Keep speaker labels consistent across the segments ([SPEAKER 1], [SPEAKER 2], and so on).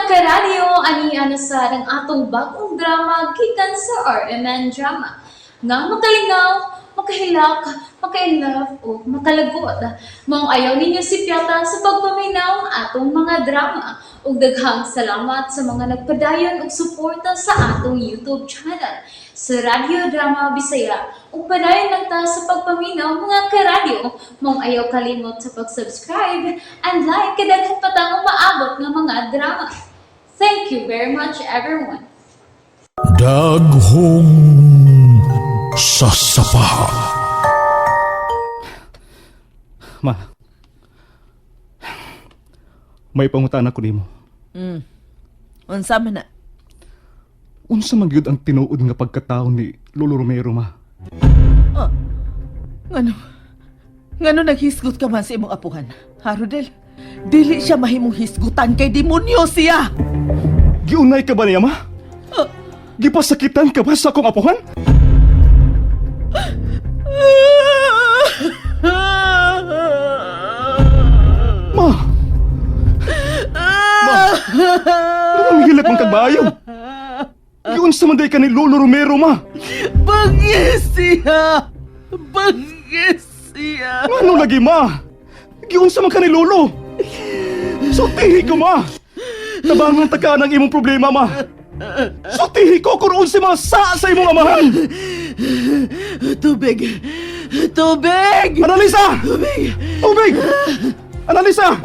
[SPEAKER 1] karadyo, aniya na sa ng atong bagong drama gikan sa RMN Drama. Nga makalingaw, makahilak, maka-inlove, o makalagod. Maong ayaw ninyo si Piata sa pagpaminaw ang atong mga drama. Ug daghang salamat sa mga nagpadayon ug suporta sa atong YouTube channel sa Radyo Drama Bisaya. Ug padayon lang ta sa pagpaminaw mga karadyo. Maong ayaw kalimot sa pag-subscribe and like kadaghan pa tang maabot nga mga drama. Thank you very much everyone.
[SPEAKER 2] Daghong sasapaha.
[SPEAKER 3] Ma, may pangutan ako nimo.
[SPEAKER 4] Unsa man na?
[SPEAKER 2] Unsa man gyud ang tinuod nga pagkataon ni Lolo Romero, ma?
[SPEAKER 4] Ngano naghisgot ka man sa imong apuhan? Ha, Rodel? Dili siya mahimong hisgutan kay demonyo siya!
[SPEAKER 2] Giunay ka ba niya, ma? Gipasakitan ka ba sa akong apuhan? Ma! Namangilap ang kagbayo! Giunsa man day ka ni Lolo Romero, ma?
[SPEAKER 4] Bangis siya! Bangis siya!
[SPEAKER 2] Ano lagi, ma? Giunsa man ka ni Lolo? Sutihi ko, ma! Tabangang taga ng imong problema, ma! Sutihi ko kung si mga sa imong amahan!
[SPEAKER 4] Tubig! Tubig!
[SPEAKER 2] Analisa!
[SPEAKER 4] Tubig!
[SPEAKER 2] Tubig! Analisa!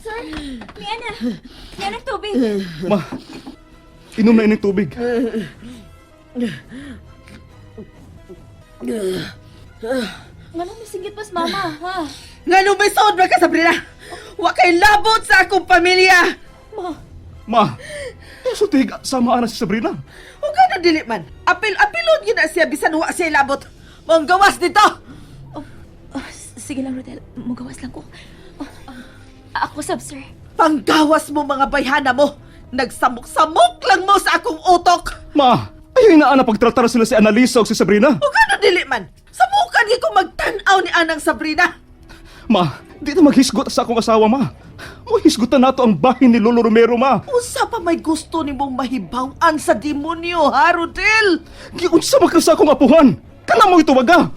[SPEAKER 1] Sir, Miana, Miana tubig.
[SPEAKER 2] Ma, inom na ining tubig.
[SPEAKER 1] Nganong misinggit pas mama, ha?
[SPEAKER 4] Ngano may sod ba ka, Sabrina? Wa kay labot sa akong pamilya!
[SPEAKER 2] Ma, sutihi ka sama ana si Sabrina.
[SPEAKER 4] O gano dili man? Apil-apilon yun na siya bisan wa siya labot. Mong gawas dito!
[SPEAKER 5] Sige lang, Rodel. Mugawas lang ko. Ako sab, sir.
[SPEAKER 4] Panggawas mo mga bayhana mo! Nagsamok-samok lang mo sa akong utok!
[SPEAKER 2] Ma, ayaw na ana pagtratar sila si Annalisa o si Sabrina.
[SPEAKER 4] O gano dili man? Samukan ko magtanaw ni Anang Sabrina!
[SPEAKER 2] Ma, di na maghisgot sa akong asawa, ma. Mahisgutan nato ang bahin ni Lolo Romero, ma.
[SPEAKER 4] Usa pa may gusto ni mong mahibaw-an sa demonyo, ha, Rodel?
[SPEAKER 2] Giunsa man ka sa akong apuhan. Kana mo ito waga.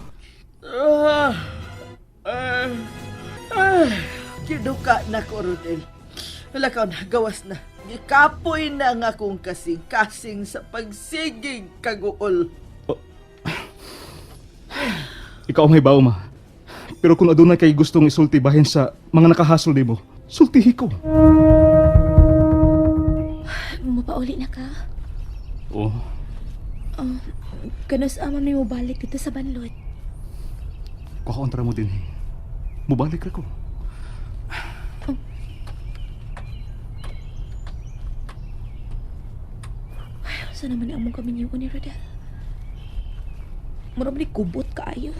[SPEAKER 4] Kinuka na ko, Rodel. Lakaw na, gawas na. Gikapoy na ang akong kasing-kasing sa pagsigig kaguol.
[SPEAKER 2] Ikaw may bawo, ma. Pero kung adunay kay gustong isulti bahin sa mga nakahasol nimo, sultihi ko.
[SPEAKER 5] Mapauli na ka.
[SPEAKER 2] Oh,
[SPEAKER 5] Kanos ama may mobalik dito sa banlod.
[SPEAKER 2] kuhaontra mo din. Mubalik ako.
[SPEAKER 5] Saan naman ang mong kami ni Rodel? Marami kubot kaayo.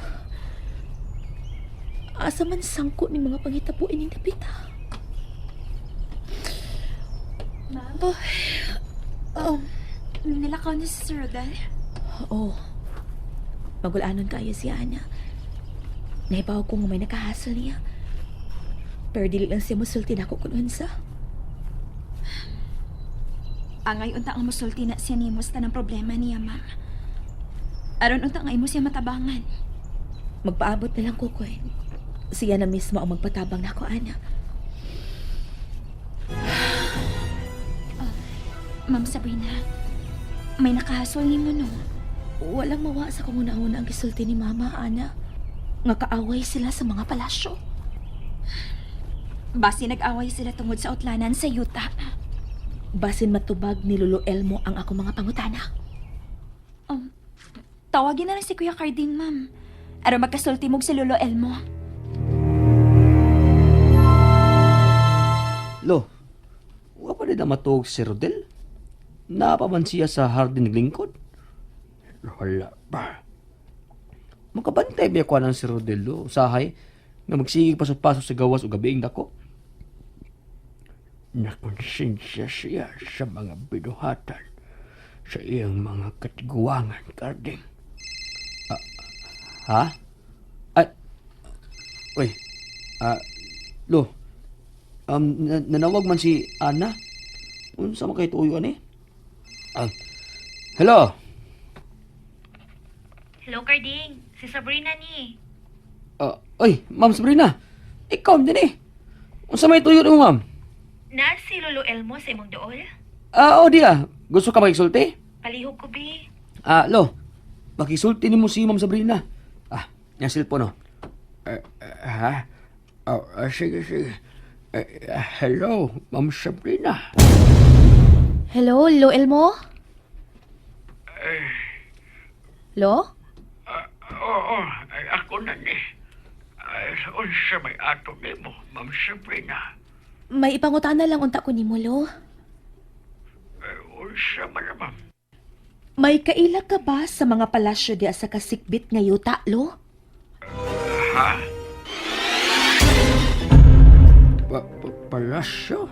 [SPEAKER 5] Asa man sangko ni mga pangitapuin ng dapita.
[SPEAKER 1] Nilakaw niya si Sir Rodel.
[SPEAKER 5] Oo. Magulanon kaayo si Ana. Naibaw ko nga may nakahasal niya. Pero dili lang siya musulti na ako kung unsa.
[SPEAKER 6] Angay unta ang musulti na siya ni musta ng problema niya, ma'am. Aron unta nga imo siya matabangan.
[SPEAKER 5] Magpaabot na lang ko, Koy. Siya na mismo ang magpatabang na ako, Ana.
[SPEAKER 6] Ma'am Sabrina, may nakahasol ni mo, no?
[SPEAKER 5] Walang mawa sa kung una-una ang gisulti ni Mama, Ana. Nga kaaway sila sa mga palasyo.
[SPEAKER 6] Basi nag-away sila tungod sa utlanan sa yuta.
[SPEAKER 5] Basin matubag ni Lolo Elmo ang ako mga pangutana.
[SPEAKER 6] Tawagin na lang si Kuya Carding, ma'am. Aron magkasulti mong si Lolo Elmo.
[SPEAKER 7] Lo, wa pa rin na matuog si Rodel? Napaman siya sa hardin naglingkod? Wala pa. Makabantay ba ko ng si Rodel, lo? Usahay, nga magsigig pasok-pasok sa gawas o gabiing dako? Nakonsensya siya sa mga binuhatan sa iyang mga katiguangan, Carding. Ha? Ay, uy, lo, Nanawag man si Ana. Unsa man kay tuyo ani? Hello.
[SPEAKER 5] Hello, Carding. Si Sabrina ni.
[SPEAKER 7] Oy, Ma'am Sabrina. Ikaw din eh. Unsa may tuyo mo, ma'am?
[SPEAKER 5] Na si Lolo Elmo sa imong dool?
[SPEAKER 7] O dia. Gusto ka magsulti?
[SPEAKER 5] Palihog ko, bi.
[SPEAKER 7] Lo. Makisulti nimo si Ma'am Sabrina. Yung cellphone, no? Sige, sige. Hello, Ma'am Sabrina.
[SPEAKER 5] Hello, Lolo Elmo? Lo?
[SPEAKER 8] Oo, ako na ni. Unsa may ato nimo, Ma'am Sabrina.
[SPEAKER 5] May ipangutana lang unta ko nimo, Lo.
[SPEAKER 8] Unsa man naman.
[SPEAKER 5] May kaila ka ba sa mga palasyo diya sa kasikbit nga yuta, Lo?
[SPEAKER 8] Ha?
[SPEAKER 7] Palasyo?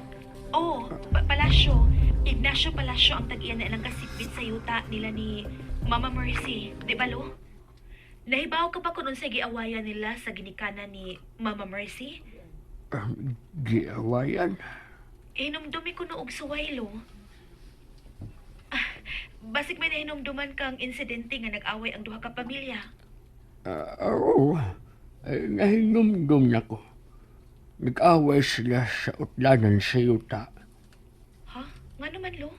[SPEAKER 5] Oo, palasyo. Ignacio Palasyo ang tag-iyan na ilang kasikbit sa yuta nila ni Mama Mercy. Di ba, Lo? Nahibaw ka pa kung sa giawayan nila sa ginikanan ni Mama Mercy?
[SPEAKER 8] Giawayan?
[SPEAKER 5] Hinumdumi ko noog suway, Lo. Basig may nahinumduman kang insidente nga nag-away ang duha ka pamilya.
[SPEAKER 8] Oo. Nahinumdum na ko. Nag-away sila sa utlanan sa yuta.
[SPEAKER 5] Ha? Nga naman, Lo?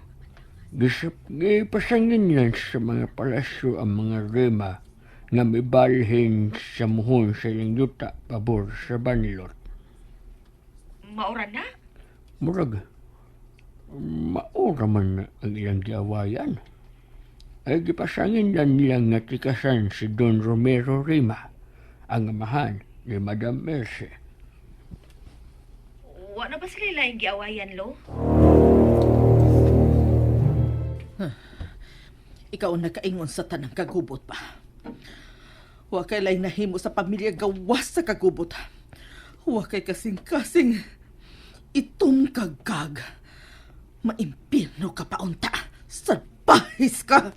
[SPEAKER 8] Gipasangin yan sa mga palasyo ang mga rema na may balhin sa muhon sa ilang yuta pabor sa banilot.
[SPEAKER 5] Maura na?
[SPEAKER 8] Murag, maura man na ang ilang giawayan. Ay gipasangin na nilang natikasan si Don Romero Rima, ang amahan ni Madam Mercy.
[SPEAKER 5] Wa na ba sila laing giawayan, Lo?
[SPEAKER 4] Ikaw ang nakaingon sa tanang kagubot pa. Wa kay lain nahimo sa pamilya gawas sa kagubot. Wa kay kasing-kasing itong kagag. Maimpirno ka pa unta. Salbahis ka!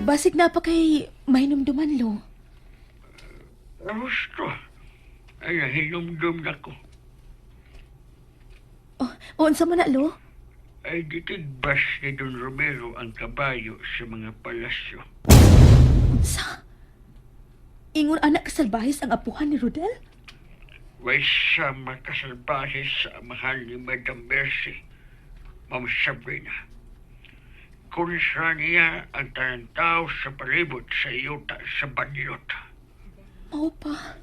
[SPEAKER 5] Basig na pa kay mahinumduman, Lo.
[SPEAKER 8] Gusto, ay nahinumdum na ko.
[SPEAKER 5] Unsa man na, Lo?
[SPEAKER 8] Ay ditigbas ni Don Romero ang kabayo sa mga palasyo.
[SPEAKER 5] Unsa? Ingon anak kasalbahis ang apuhan ni Rodel?
[SPEAKER 8] Way sa makasalbahe sa amahan ni Madam Mercy, Ma'am Sabrina. Kung sa niya ang tanang tao sa palibot sa iyuta sa banilot.
[SPEAKER 5] Mao pa.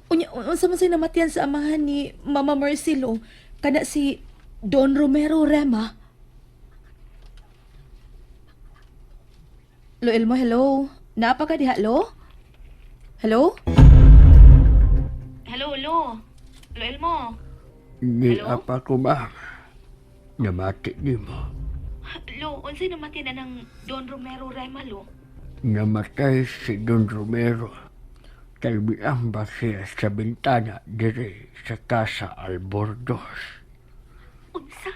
[SPEAKER 5] Unsa man say namatian sa amahan ni Mama Mercy, Lo? Kana si Don Romero Rema. Lo Elmo, hello. Naapa ka diha, Lo? Hello? Hello, Lo. Lo Elmo.
[SPEAKER 8] Ni
[SPEAKER 5] Hello?
[SPEAKER 8] apa ko ba? Namati ni mo.
[SPEAKER 5] Lo, unsay namatian na ng Don Romero Rema, Lo?
[SPEAKER 8] Namatay si Don Romero. Talbiang ba siya sa bintana dire sa Casa Albornoz.
[SPEAKER 5] Unsa?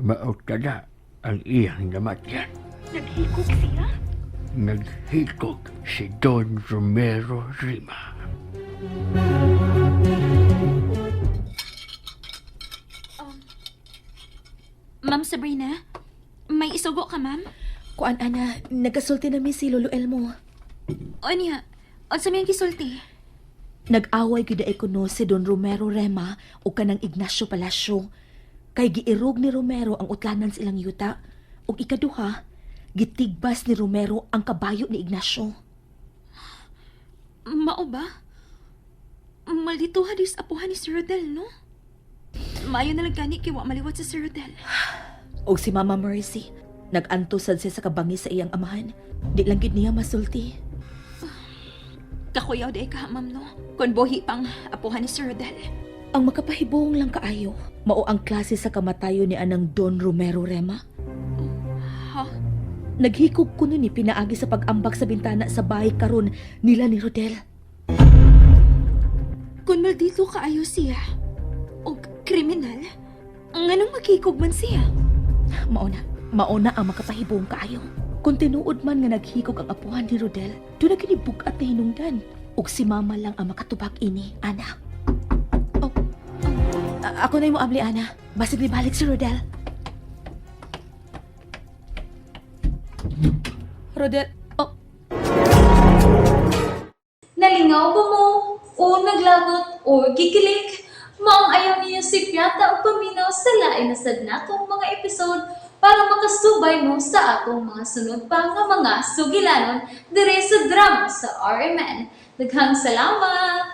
[SPEAKER 8] Maot ka na ang iyang namatyan.
[SPEAKER 5] Naghikog siya?
[SPEAKER 8] Naghikog si Don Romero Rima.
[SPEAKER 6] Ma'am Sabrina, may isugo ka, ma'am?
[SPEAKER 5] Kuan ana, nagasulti na mi si Lolo Elmo.
[SPEAKER 6] O niya, o sa miyang gisulti?
[SPEAKER 5] Nag-away gyud ay kuno si Don Romero Rema o kanang Ignacio Palasyo. Kay giirog ni Romero ang utlanan silang yuta. Ug ikaduha, gitigbas ni Romero ang kabayo ni Ignacio.
[SPEAKER 6] Mao ba? Maldituha dis apuhan ni Sir Rodel, no? Maayo na lang gani kay wa maliwat sa Sir Rodel.
[SPEAKER 5] Og si Mama Mercy, nag-antosad siya sa kabangi sa iyang amahan. Di lang gid niya masulti.
[SPEAKER 6] Kakuyaw di ka, ma'am, no? Kung buhi pang apuhan ni Sir Rodel.
[SPEAKER 5] Ang makapahibong lang kaayo, mao ang klase sa kamatayo ni anang Don Romero Rema.
[SPEAKER 6] Ha?
[SPEAKER 5] Naghikog kuno ni pinaagi sa pag-ambak sa bintana sa bahay karon nila ni Rodel.
[SPEAKER 6] Kung maldito kaayo siya, o kriminal, nganong makikog man siya?
[SPEAKER 5] Mauna ang makapahibong kaayo. Kung tinuod man nga naghikog ang apuhan ni Rodel, doon na kinibug at nahinungdan. Ug si Mama lang ang makatubag ini, anak. Ako na yung abli, Ana. Basig ni balik si Rodel. Rodel, oh,
[SPEAKER 1] Nalingaw ba mo? O naglagot? O gikilig? Maong ayaw niya si Piata o paminaw sa lain na sad natong mga episode para makasubay mo sa atong mga sunod pa nga mga sugilanon dire sa drama sa RMN. Daghang salamat!